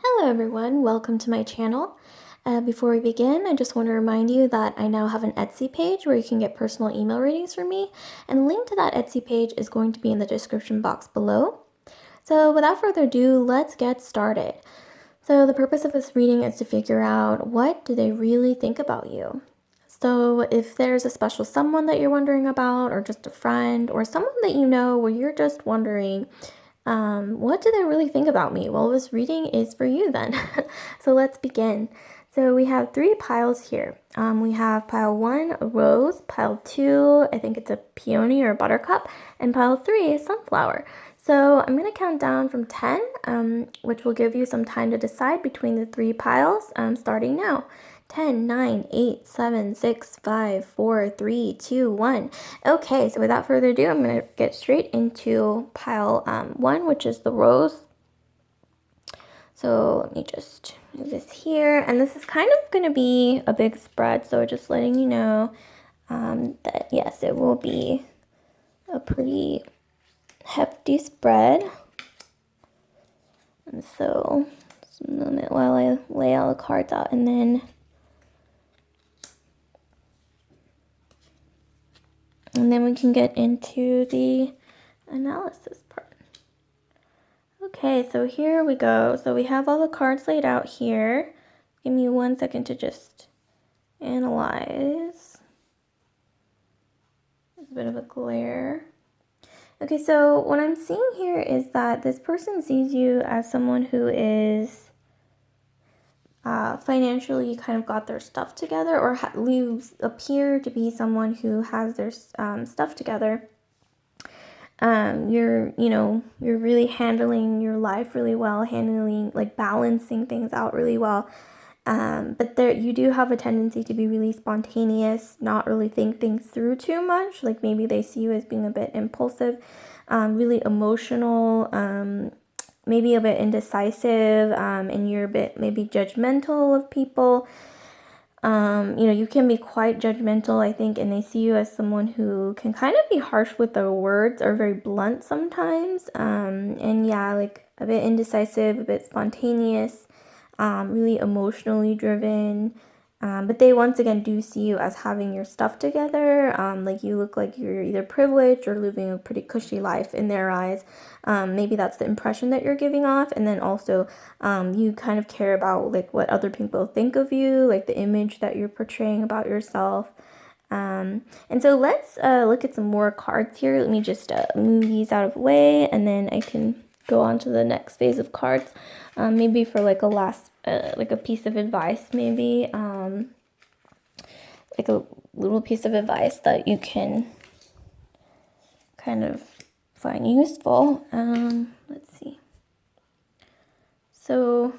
Hello everyone, welcome to my channel. Before we begin, I just want to remind you that I now have an Etsy page where you can get personal email readings from me, and the link to that Etsy page is going to be in the description box below. So without further ado, let's get started. So the purpose of this reading is to figure out, what do they really think about you? So if there's a special someone that you're wondering about, or just a friend, or someone that you know where you're just wondering, what do they really think about me? Well, this reading is for you then. So let's begin. So we have three piles here. We have pile 1, a rose, pile 2, I think it's a peony or a buttercup, and pile 3 is sunflower. So I'm going to count down from 10, which will give you some time to decide between the three piles, starting now. 10, 9, 8, 7, 6, 5, 4, 3, 2, 1. Okay, so without further ado, I'm going to get straight into pile 1, which is the rose. So let me just move this here. And this is kind of going to be a big spread, so just letting you know that yes, it will be a pretty hefty spread. And so just a moment while I lay all the cards out, and then we can get into the analysis part. Okay, so here we go. So we have all the cards laid out here. Give me 1 second to just analyze. There's a bit of a glare. Okay, so what I'm seeing here is that this person sees you as someone who is financially kind of got their stuff together, or you appear to be someone who has their stuff together. You're really handling your life really well, balancing things out really well. But you do have a tendency to be really spontaneous, not really think things through too much. Like maybe they see you as being a bit impulsive, really emotional, maybe a bit indecisive, and you're a bit maybe judgmental of people. You can be quite judgmental, I think, and they see you as someone who can kind of be harsh with their words, or very blunt sometimes. And yeah, like a bit indecisive, a bit spontaneous, really emotionally driven. But they once again do see you as having your stuff together. Like you look like you're either privileged or living a pretty cushy life in their eyes. Maybe that's the impression that you're giving off. And then also you kind of care about like what other people think of you, like the image that you're portraying about yourself. And so let's look at some more cards here. Let me just move these out of the way, and then I can go on to the next phase of cards. Maybe for like a last, like a piece of advice, maybe, like a little piece of advice that you can kind of find useful. Let's see. So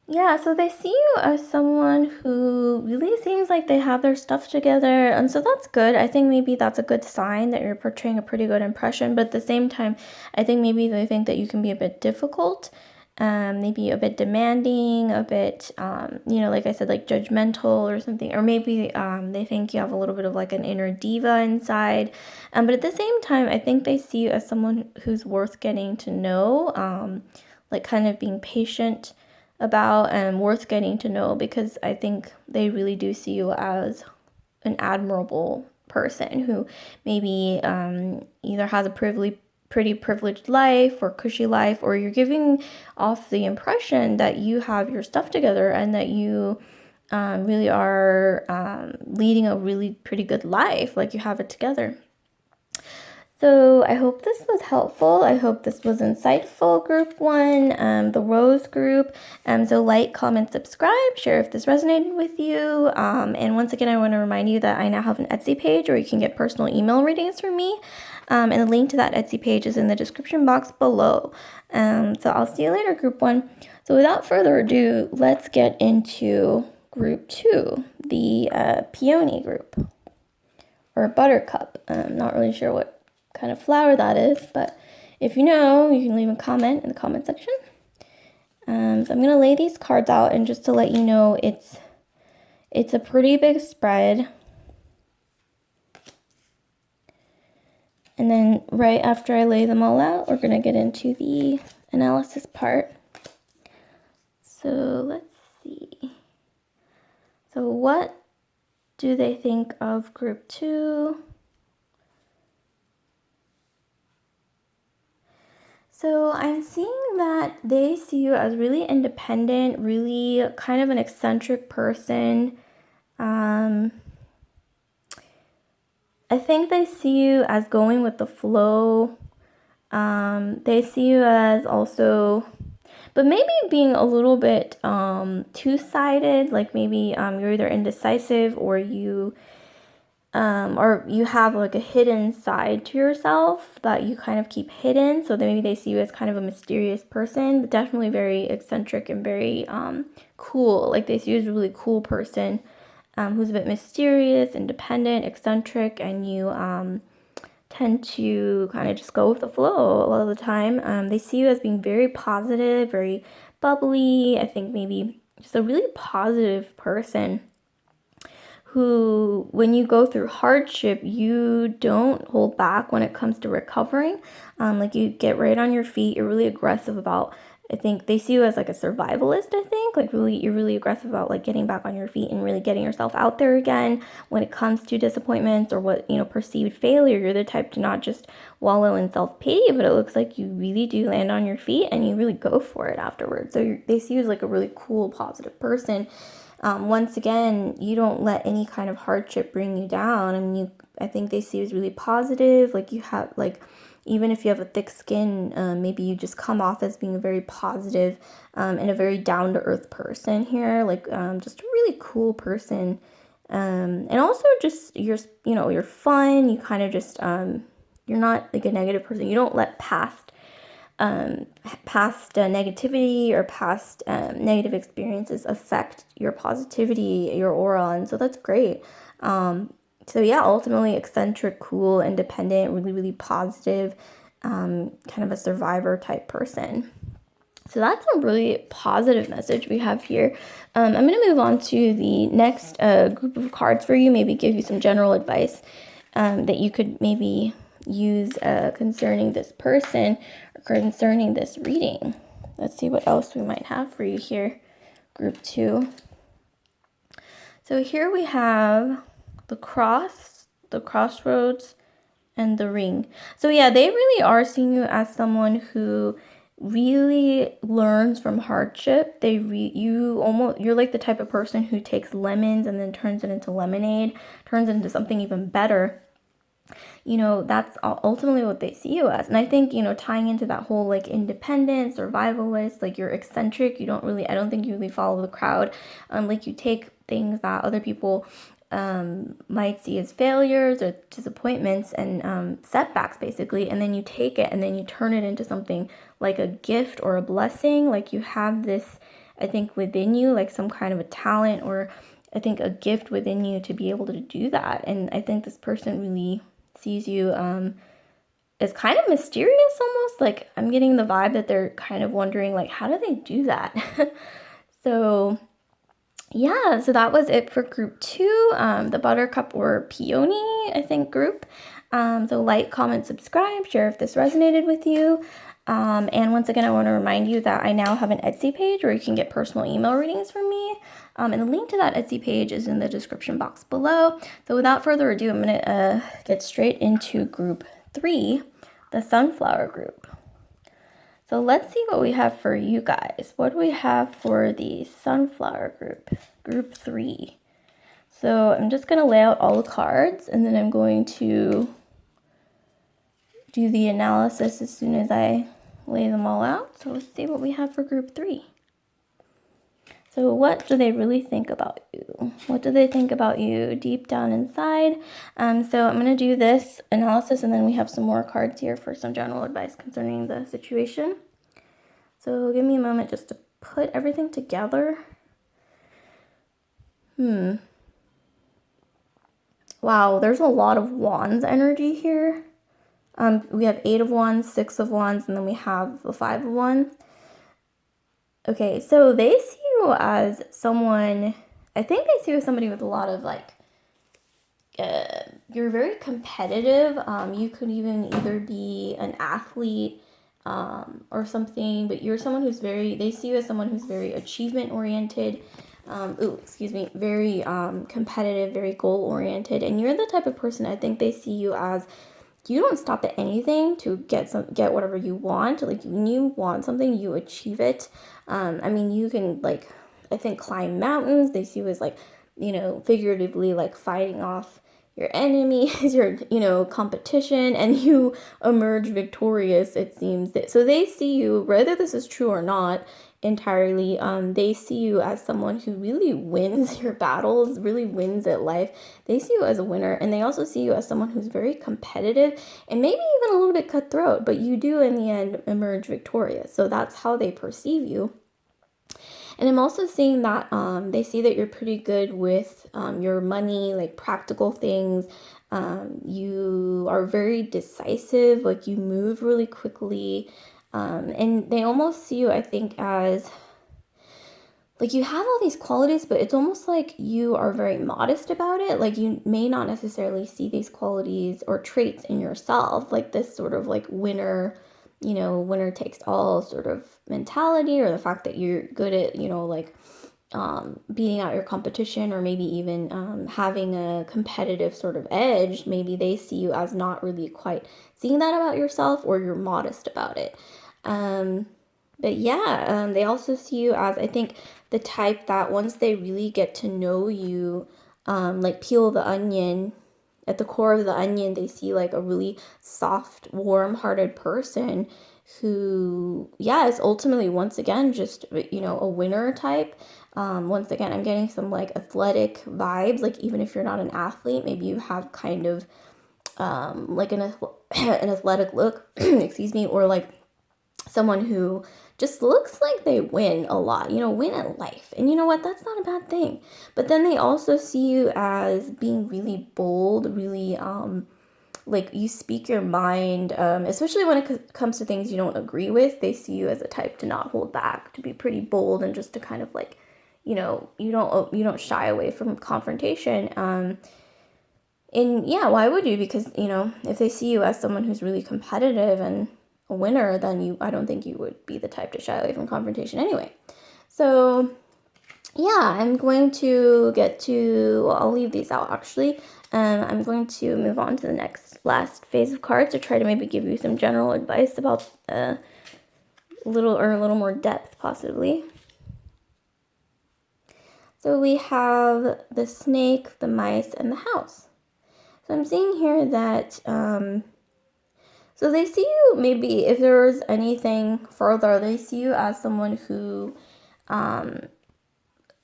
yeah, so they see you as someone who really seems like they have their stuff together, and so that's good. I think maybe that's a good sign that you're portraying a pretty good impression, but at the same time, I think maybe they think that you can be a bit difficult, maybe a bit demanding, a bit, like I said, like judgmental or something, or maybe they think you have a little bit of like an inner diva inside, but at the same time, I think they see you as someone who's worth getting to know, like kind of being patient about, and worth getting to know, because I think they really do see you as an admirable person who maybe either has a pretty privileged life or cushy life, or you're giving off the impression that you have your stuff together and that you really are leading a really pretty good life, like you have it together. So I hope this was helpful. I hope this was insightful, group 1, the rose group. So like, comment, subscribe, share if this resonated with you. And once again, I want to remind you that I now have an Etsy page where you can get personal email readings from me. And the link to that Etsy page is in the description box below. So I'll see you later, group 1. So without further ado, let's get into group 2, the peony group, or buttercup. I'm not really sure what kind of flower that is, but if you know, you can leave a comment in the comment section. So I'm going to lay these cards out, and just to let you know, it's a pretty big spread. And then right after I lay them all out, we're going to get into the analysis part. So let's see. So what do they think of group 2? So I'm seeing that they see you as really independent, really kind of an eccentric person. I think they see you as going with the flow. They see you as also, but maybe being a little bit two-sided, like maybe you're either indecisive or you have like a hidden side to yourself that you kind of keep hidden. So maybe they see you as kind of a mysterious person, but definitely very eccentric and very cool. Like they see you as a really cool person who's a bit mysterious, independent, eccentric, and you tend to kind of just go with the flow a lot of the time. They see you as being very positive, very bubbly. I think maybe just a really positive person who, when you go through hardship, you don't hold back when it comes to recovering. Like you get right on your feet. You're really aggressive about, I think they see you as like a survivalist, I think. Like really, you're really aggressive about like getting back on your feet and really getting yourself out there again when it comes to disappointments or what, perceived failure. You're the type to not just wallow in self-pity, but it looks like you really do land on your feet and you really go for it afterwards. So they see you as like a really cool, positive person. Once again, you don't let any kind of hardship bring you down. I mean, I think they see you as really positive. Like you have, like, even if you have a thick skin, maybe you just come off as being a very positive and a very down-to-earth person here. Like, just a really cool person. And also just, you're fun. You kind of just, you're not like a negative person. You don't let past negativity or past negative experiences affect your positivity, your aura, and so that's great. So yeah, ultimately eccentric, cool, independent, really, really positive, kind of a survivor type person. So that's a really positive message we have here. I'm going to move on to the next group of cards for you, maybe give you some general advice that you could maybe use concerning this person or concerning this reading. Let's see what else we might have for you here, group 2. So here we have the cross, the crossroads, and the ring. So yeah, they really are seeing you as someone who really learns from hardship. You're like the type of person who takes lemons and then turns it into lemonade, turns it into something even better. That's ultimately what they see you as. And I think, tying into that whole like independent, survivalist, like you're eccentric, I don't think you really follow the crowd. Like you take things that other people might see as failures or disappointments and setbacks basically, and then you take it and then you turn it into something like a gift or a blessing. Like you have this, I think, within you, like some kind of a talent or I think a gift within you to be able to do that. And I think this person really sees you as kind of mysterious almost. Like I'm getting the vibe that they're kind of wondering like, how do they do that? So yeah, so that was it for group 2, the Buttercup or Peony, I think, group. So like, comment, subscribe, share if this resonated with you. And once again, I want to remind you that I now have an Etsy page where you can get personal email readings from me. And the link to that Etsy page is in the description box below. So without further ado, I'm going to get straight into group 3, the Sunflower group. So let's see what we have for you guys. What do we have for the Sunflower group, group 3? So I'm just going to lay out all the cards and then I'm going to do the analysis as soon as I lay them all out. So let's see what we have for group 3. So what do they really think about you? What do they think about you deep down inside? So I'm going to do this analysis and then we have some more cards here for some general advice concerning the situation. So give me a moment just to put everything together. Wow, there's a lot of wands energy here. We have 8 of wands, 6 of wands, and then we have the 5 of wands. Okay, so they see you as someone, I think they see you as somebody with a lot of like, you're very competitive. You could even either be an athlete, or something, but you're someone who's they see you as someone who's very achievement oriented, very competitive, very goal oriented, and you're the type of person, I think they see you as, you don't stop at anything to get whatever you want. Like, when you want something, you achieve it. I mean, you can, like, I think, climb mountains. They see you as, like, figuratively, like, fighting off your enemies, your competition, and you emerge victorious, it seems. So they see you, whether this is true or not entirely, they see you as someone who really wins your battles, really wins at life. They see you as a winner, and they also see you as someone who's very competitive and maybe even a little bit cutthroat, but you do in the end emerge victorious. So that's how they perceive you. And I'm also seeing that they see that you're pretty good with your money, like practical things. You are very decisive, like you move really quickly. And they almost see you, I think, as, like, you have all these qualities, but it's almost like you are very modest about it. Like, you may not necessarily see these qualities or traits in yourself, like this sort of like winner takes all sort of mentality, or the fact that you're good at, beating out your competition, or maybe even having a competitive sort of edge. Maybe they see you as not really quite seeing that about yourself, or you're modest about it. But yeah, they also see you as, I think, the type that once they really get to know you, like peel the onion, at the core of the onion, they see like a really soft, warm-hearted person who, yeah, is ultimately, once again, just, a winner type. Once again, I'm getting some like athletic vibes. Like, even if you're not an athlete, maybe you have kind of like an athletic look, excuse me, or like someone who just looks like they win a lot, win at life. And you know what? That's not a bad thing. But then they also see you as being really bold, really, like, you speak your mind, especially when it comes to things you don't agree with. They see you as a type to not hold back, to be pretty bold, and just to kind of like, you don't shy away from confrontation. And yeah, why would you? Because, if they see you as someone who's really competitive and a winner, then I don't think you would be the type to shy away from confrontation anyway. So yeah, I'm going to I'll leave these out actually. I'm going to move on to the last phase of cards to try to maybe give you some general advice about a little more depth possibly. So we have the snake, the mice, and the house. So I'm seeing here that, so they see you, maybe if there's anything further, they see you as someone who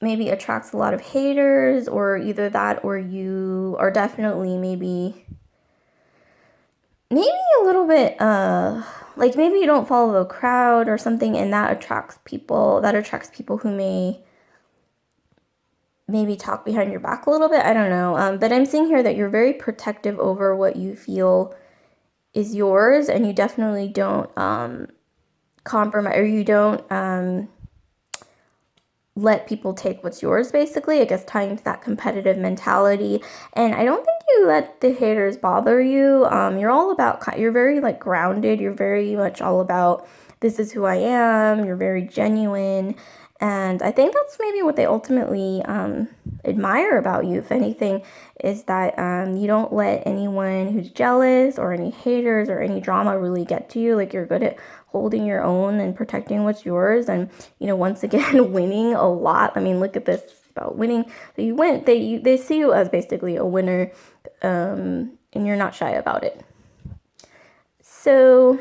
maybe attracts a lot of haters, or either that, or you are definitely maybe a little bit, like maybe you don't follow the crowd or something, and that attracts people who may maybe talk behind your back a little bit. I don't know. But I'm seeing here that you're very protective over what you feel is yours, and you definitely don't compromise, or you don't let people take what's yours, basically. I guess tying to that competitive mentality. And I don't think you let the haters bother you. You're very like grounded. You're very much all about, this is who I am. You're very genuine. And I think that's maybe what they ultimately admire about you, if anything, is that you don't let anyone who's jealous, or any haters, or any drama really get to you. Like, you're good at holding your own and protecting what's yours. And, once again, winning a lot. I mean, look at this, about winning. So you win. They see you as basically a winner, and you're not shy about it. So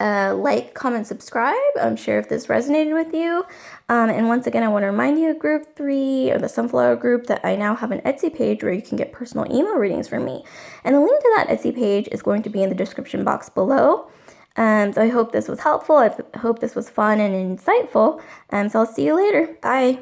like, comment, subscribe, share if this resonated with you. And once again, I want to remind you of Group 3, or the Sunflower Group, that I now have an Etsy page where you can get personal email readings from me. And the link to that Etsy page is going to be in the description box below. So I hope this was helpful. I hope this was fun and insightful. So I'll see you later. Bye.